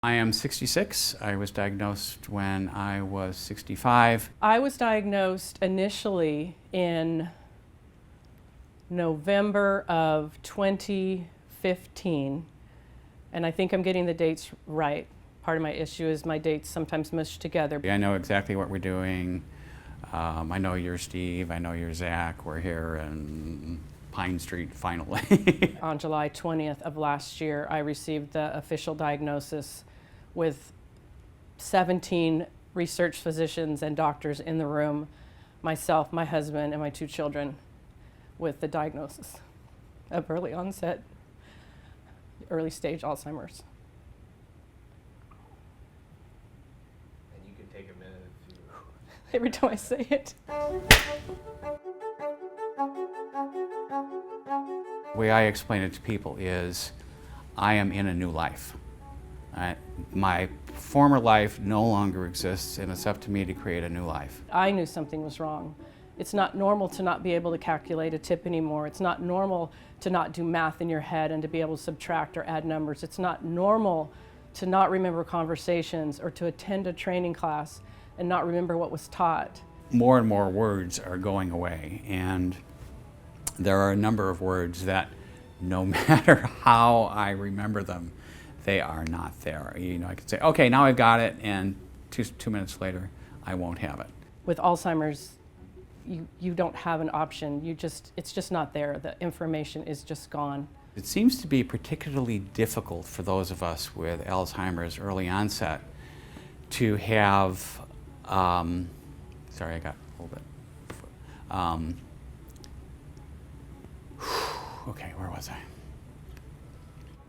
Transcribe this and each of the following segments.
I am 66. I was diagnosed when I was 65. I was diagnosed initially in November of 2015, and I think I'm getting the dates right. Part of my issue is my dates sometimes mush together. I know exactly what we're doing. I know you're Steve, I know you're Zach. We're here in Pine Street finally. On July 20th of last year, I received the official diagnosis with 17 research physicians and doctors in the room, myself, my husband, and my 2 children with the diagnosis of early onset, early stage Alzheimer's. And you can take a minute if you... Every time I say it. The way I explain it to people is I am in a new life. My former life no longer exists, and it's up to me to create a new life. I knew something was wrong. It's not normal to not be able to calculate a tip anymore. It's not normal to not do math in your head and to be able to subtract or add numbers. It's not normal to not remember conversations or to attend a training class and not remember what was taught. More and more words are going away, and there are a number of words that no matter how I remember them, they are not there. You know, I could say, okay, now I've got it, and two minutes later, I won't have it. With Alzheimer's, you don't have an option. It's just not there. The information is just gone. It seems to be particularly difficult for those of us with Alzheimer's early onset to have, sorry, I got a little bit, okay, where was I?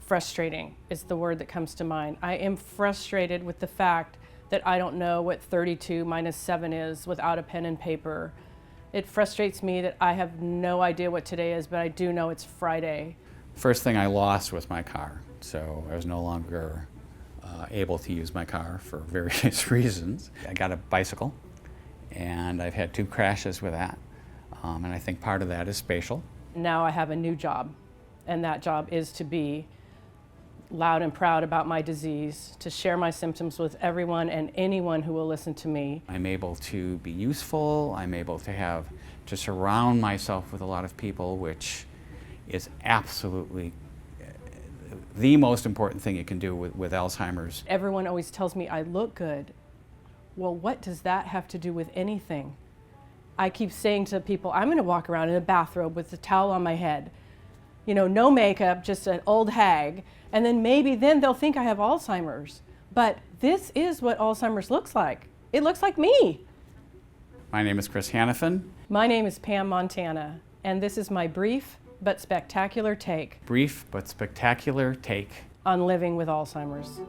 Frustrating is the word that comes to mind. I am frustrated with the fact that I don't know what 32 minus 7 is without a pen and paper. It frustrates me that I have no idea what today is, but I do know it's Friday. First thing I lost was my car, so I was no longer able to use my car for various reasons. I got a bicycle, and I've had 2 crashes with that, and I think part of that is spatial. Now I have a new job, and that job is to be loud and proud about my disease, to share my symptoms with everyone and anyone who will listen to me. I'm able to be useful. I'm able to surround myself with a lot of people, which is absolutely the most important thing you can do with Alzheimer's. Everyone always tells me I look good. Well, what does that have to do with anything? I keep saying to people, I'm going to walk around in a bathrobe with a towel on my head. You know, no makeup, just an old hag, and then maybe they'll think I have Alzheimer's. But this is what Alzheimer's looks like. It looks like me. My name is Chris Hannafin. My name is Pam Montana, and this is my brief but spectacular take. Brief but spectacular take On living with Alzheimer's.